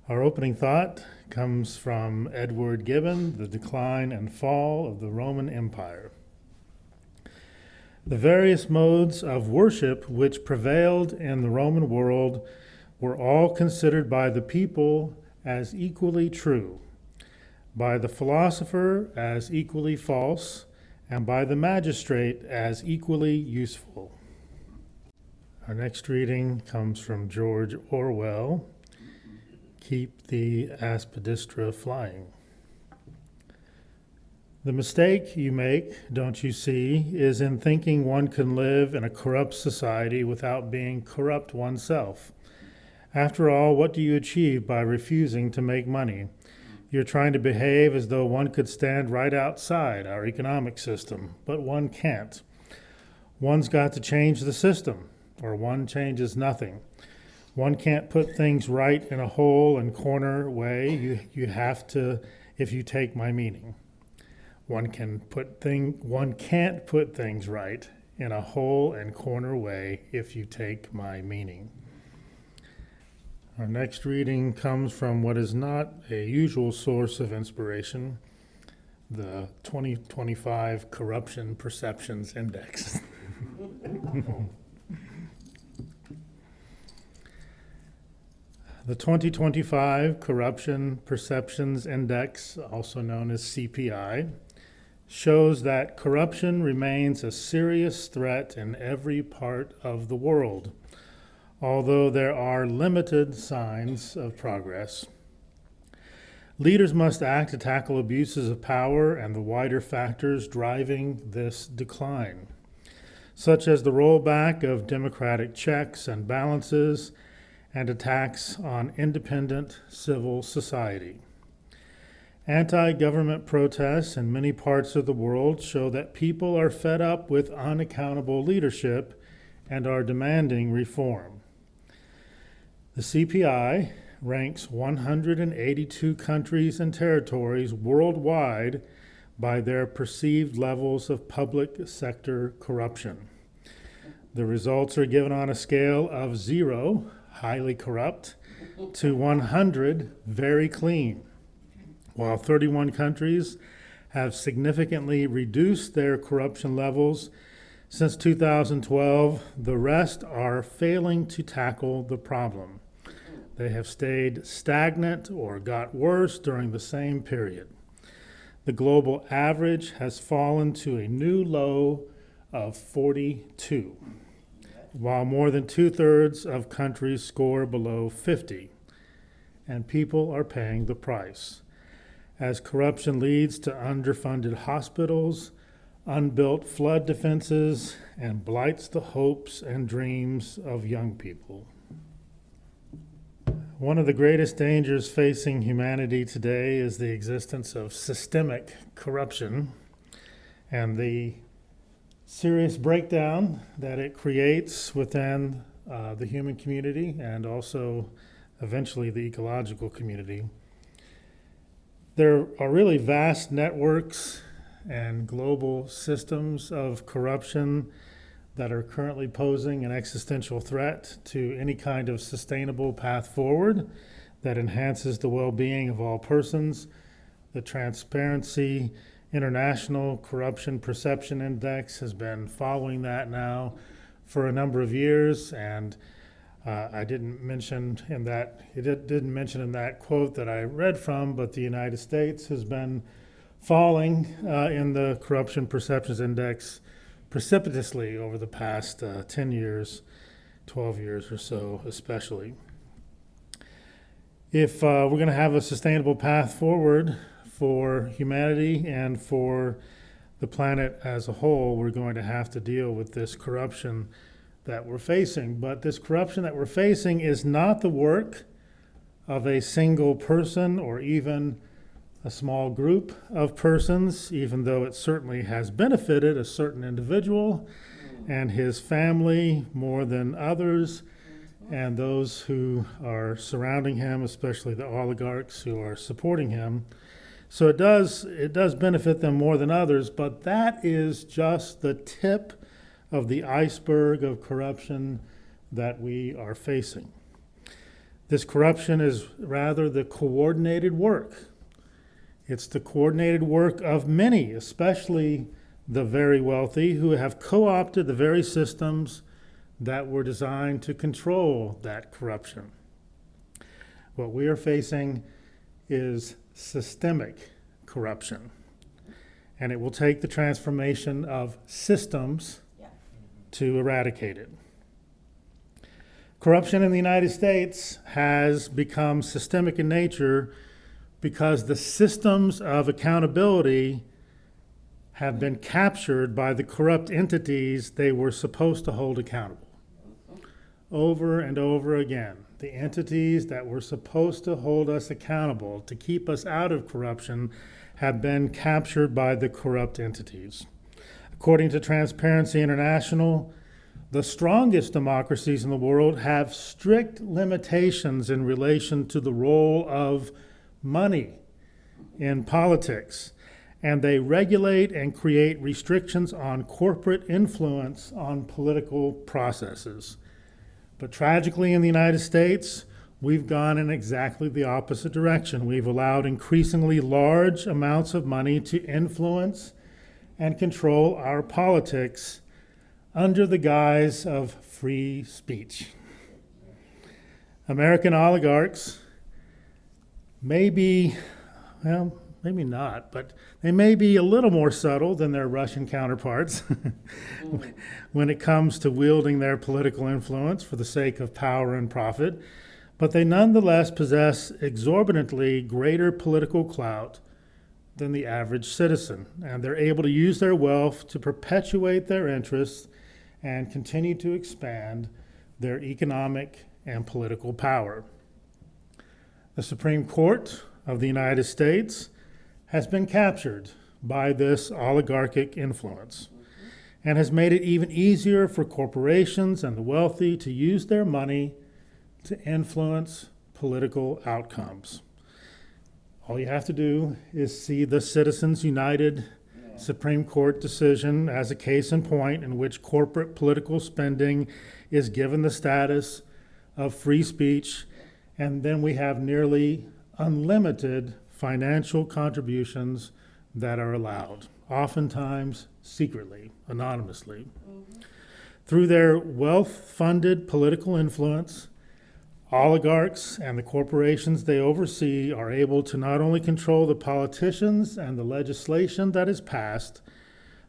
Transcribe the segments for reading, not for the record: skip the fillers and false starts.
Our opening thought comes from Edward Gibbon, The Decline and Fall of the Roman Empire. The various modes of worship which prevailed in the Roman world were all considered by the people as equally true, by the philosopher as equally false, and by the magistrate as equally useful. Our next reading comes from George Orwell, Keep the Aspidistra Flying. The mistake you make, don't you see, is in thinking one can live in a corrupt society without being corrupt oneself. After all, what do you achieve by refusing to make money? You're trying to behave as though one could stand right outside our economic system, but one can't. One's got to change the system, or one changes nothing. One can't put things right in a hole and corner way. You have to, if you take my meaning. One can't put things right in a hole and corner way if you take my meaning. Our next reading comes from what is not a usual source of inspiration, the 2025 Corruption Perceptions Index. The 2025 Corruption Perceptions Index, also known as CPI, shows that corruption remains a serious threat in every part of the world, although there are limited signs of progress. Leaders must act to tackle abuses of power and the wider factors driving this decline, such as the rollback of democratic checks and balances and attacks on independent civil society. Anti-government protests in many parts of the world show that people are fed up with unaccountable leadership and are demanding reform. The CPI ranks 182 countries and territories worldwide by their perceived levels of public sector corruption. The results are given on a scale of 0, highly corrupt, to 100, very clean. While 31 countries have significantly reduced their corruption levels since 2012, the rest are failing to tackle the problem. They have stayed stagnant or got worse during the same period. The global average has fallen to a new low of 42. While more than 2/3 of countries score below 50, and people are paying the price, as corruption leads to underfunded hospitals, unbuilt flood defenses, and blights the hopes and dreams of young people. One of the greatest dangers facing humanity today is the existence of systemic corruption and the serious breakdown that it creates within the human community and also eventually the ecological community. There are really vast networks and global systems of corruption that are currently posing an existential threat to any kind of sustainable path forward that enhances the well-being of all persons. The Transparency International Corruption Perception Index has been following that now for a number of years, and it didn't mention in that quote that I read from, but the United States has been falling in the Corruption Perceptions Index precipitously over the past 10 years, 12 years or so especially. If we're going to have a sustainable path forward for humanity and for the planet as a whole, we're going to have to deal with this corruption that we're facing. But this corruption that we're facing is not the work of a single person or even a small group of persons, even though it certainly has benefited a certain individual and his family more than others, and those who are surrounding him, especially the oligarchs who are supporting him. So it does benefit them more than others, but that is just the tip of the iceberg of corruption that we are facing. This corruption is rather the coordinated work. It's the coordinated work of many, especially the very wealthy, who have co-opted the very systems that were designed to control that corruption. What we are facing is systemic corruption, and it will take the transformation of systems to eradicate it. Corruption in the United States has become systemic in nature because the systems of accountability have been captured by the corrupt entities they were supposed to hold accountable. Over and over again, the entities that were supposed to hold us accountable to keep us out of corruption have been captured by the corrupt entities. According to Transparency International, the strongest democracies in the world have strict limitations in relation to the role of money in politics, and they regulate and create restrictions on corporate influence on political processes. But tragically, in the United States, we've gone in exactly the opposite direction. We've allowed increasingly large amounts of money to influence and control our politics under the guise of free speech. American oligarchs may be, well, maybe not, but they may be a little more subtle than their Russian counterparts when it comes to wielding their political influence for the sake of power and profit, but they nonetheless possess exorbitantly greater political clout than the average citizen, and they're able to use their wealth to perpetuate their interests and continue to expand their economic and political power. The Supreme Court of the United States has been captured by this oligarchic influence and has made it even easier for corporations and the wealthy to use their money to influence political outcomes. All you have to do is see the Citizens United Supreme Court decision as a case in point in which corporate political spending is given the status of free speech, and then we have nearly unlimited financial contributions that are allowed, oftentimes secretly, anonymously. Through their wealth-funded political influence, oligarchs and the corporations they oversee are able to not only control the politicians and the legislation that is passed,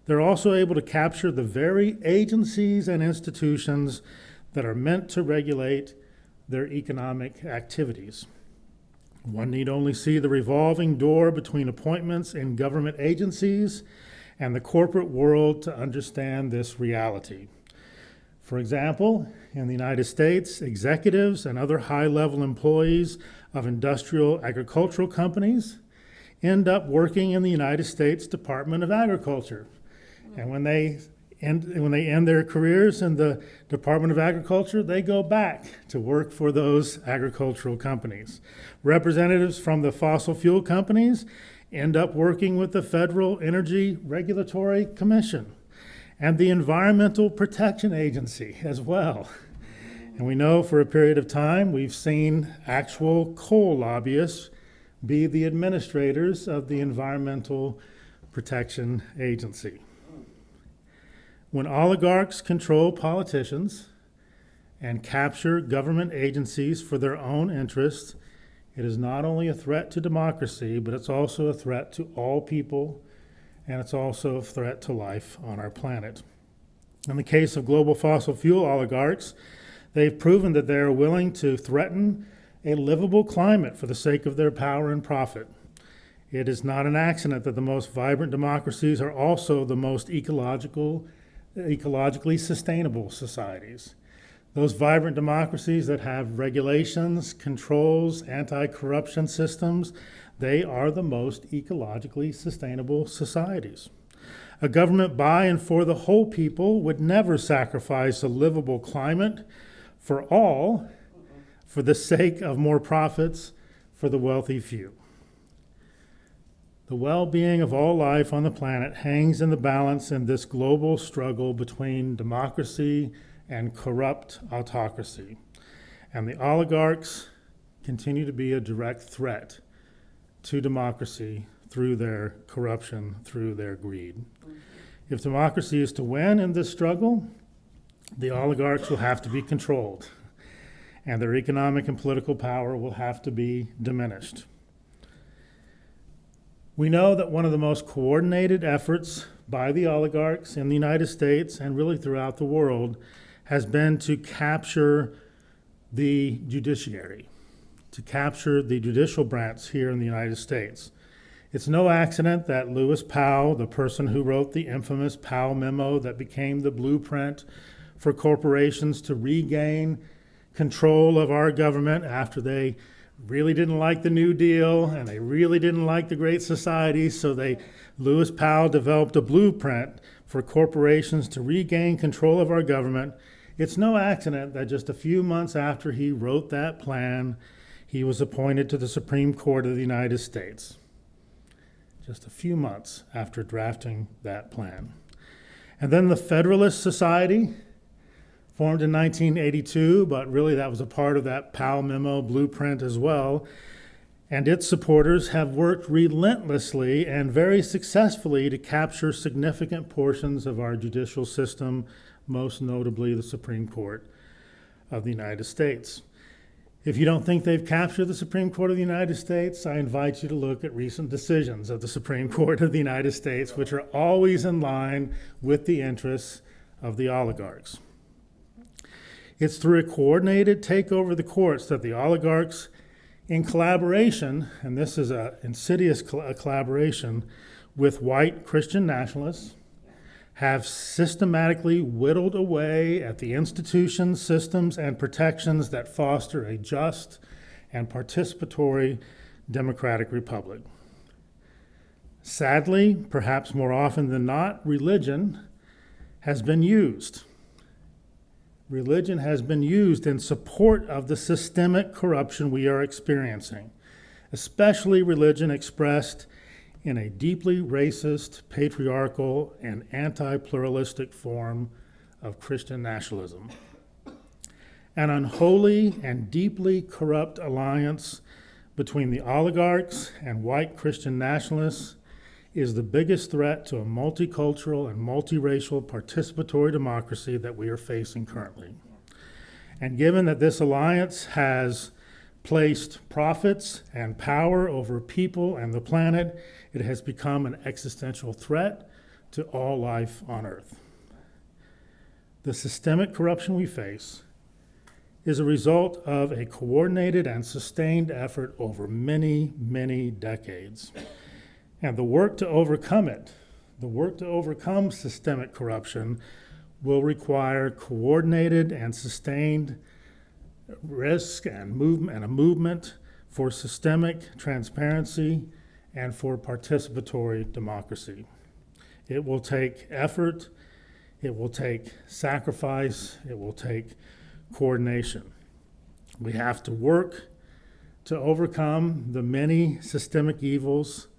they're also able to capture the very agencies and institutions that are meant to regulate their economic activities. One need only see the revolving door between appointments in government agencies and the corporate world to understand this reality. For example, in the United States, executives and other high-level employees of industrial agricultural companies end up working in the United States Department of Agriculture. And when they end their careers in the Department of Agriculture, they go back to work for those agricultural companies. Representatives from the fossil fuel companies end up working with the Federal Energy Regulatory Commission and the Environmental Protection Agency as well. And we know for a period of time we've seen actual coal lobbyists be the administrators of the Environmental Protection Agency. When oligarchs control politicians and capture government agencies for their own interests, it is not only a threat to democracy, but it's also a threat to all people, and it's also a threat to life on our planet. In the case of global fossil fuel oligarchs, they've proven that they are willing to threaten a livable climate for the sake of their power and profit. It is not an accident that the most vibrant democracies are also the most ecologically sustainable societies. Those vibrant democracies that have regulations, controls, anti-corruption systems, they are the most ecologically sustainable societies. A government by and for the whole people would never sacrifice a livable climate for all for the sake of more profits for the wealthy few. The well-being of all life on the planet hangs in the balance in this global struggle between democracy and corrupt autocracy. And the oligarchs continue to be a direct threat to democracy through their corruption, through their greed. If democracy is to win in this struggle, the oligarchs will have to be controlled, and their economic and political power will have to be diminished. We know that one of the most coordinated efforts by the oligarchs in the United States and really throughout the world has been to capture the judiciary, to capture the judicial branch here in the United States. It's no accident that Lewis Powell, the person who wrote the infamous Powell memo that became the blueprint for corporations to regain control of our government after they really didn't like the New Deal and they really didn't like the Great Society, so Lewis Powell developed a blueprint for corporations to regain control of our government. It's no accident that just a few months after he wrote that plan, he was appointed to the Supreme Court of the United States. Just a few months after drafting that plan. And then the Federalist Society, formed in 1982, but really that was a part of that Powell memo blueprint as well. And its supporters have worked relentlessly and very successfully to capture significant portions of our judicial system, most notably the Supreme Court of the United States. If you don't think they've captured the Supreme Court of the United States, I invite you to look at recent decisions of the Supreme Court of the United States, which are always in line with the interests of the oligarchs. It's through a coordinated takeover of the courts that the oligarchs, in collaboration, and this is an insidious collaboration with white Christian nationalists, have systematically whittled away at the institutions, systems, and protections that foster a just and participatory democratic republic. Sadly, perhaps more often than not, religion has been used. Religion has been used in support of the systemic corruption we are experiencing, especially religion expressed in a deeply racist, patriarchal, and anti-pluralistic form of Christian nationalism. An unholy and deeply corrupt alliance between the oligarchs and white Christian nationalists is the biggest threat to a multicultural and multiracial participatory democracy that we are facing currently. And given that this alliance has placed profits and power over people and the planet, it has become an existential threat to all life on Earth. The systemic corruption we face is a result of a coordinated and sustained effort over many, many decades. And the work to overcome it, the work to overcome systemic corruption, will require coordinated and sustained risk and movement, and a movement for systemic transparency and for participatory democracy. It will take effort, it will take sacrifice, it will take coordination. We have to work to overcome the many systemic evils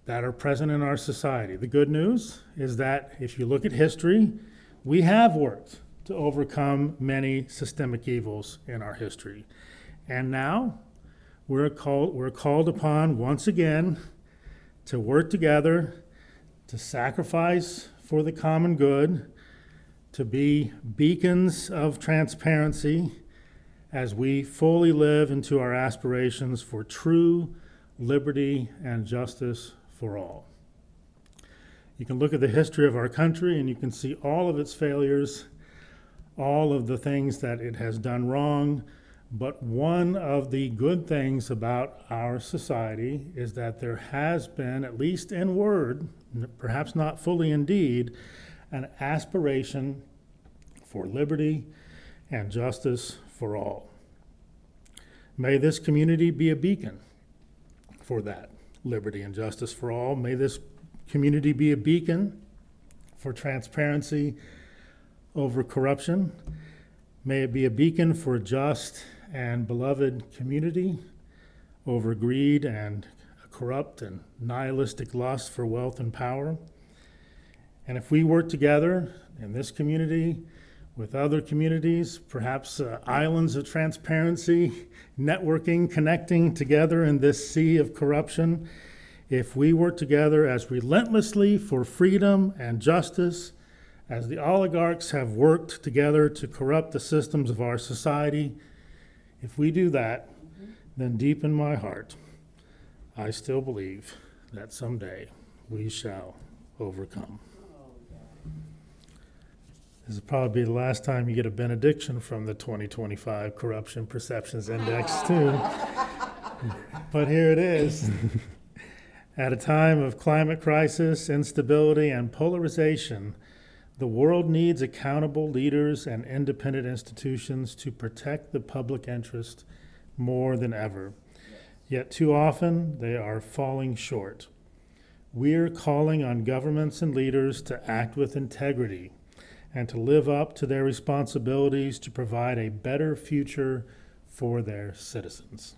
that are present in our society. The good news is that if you look at history, we have worked to overcome many systemic evils in our history. And now we're called upon once again to work together, to sacrifice for the common good, to be beacons of transparency as we fully live into our aspirations for true liberty and justice for all. You can look at the history of our country and you can see all of its failures, all of the things that it has done wrong, but one of the good things about our society is that there has been, at least in word, perhaps not fully in deed, an aspiration for liberty and justice for all. May this community be a beacon for that liberty and justice for all. May this community be a beacon for transparency over corruption. May it be a beacon for a just and beloved community over greed and a corrupt and nihilistic lust for wealth and power. And if we work together in this community, with other communities, perhaps islands of transparency, networking, connecting together in this sea of corruption. If we work together as relentlessly for freedom and justice as the oligarchs have worked together to corrupt the systems of our society, if we do that, then deep in my heart, I still believe that someday we shall overcome. This will probably be the last time you get a benediction from the 2025 Corruption Perceptions Index, too. But here it is. At a time of climate crisis, instability, and polarization, the world needs accountable leaders and independent institutions to protect the public interest more than ever. Yet too often, they are falling short. We're calling on governments and leaders to act with integrity and to live up to their responsibilities to provide a better future for their citizens.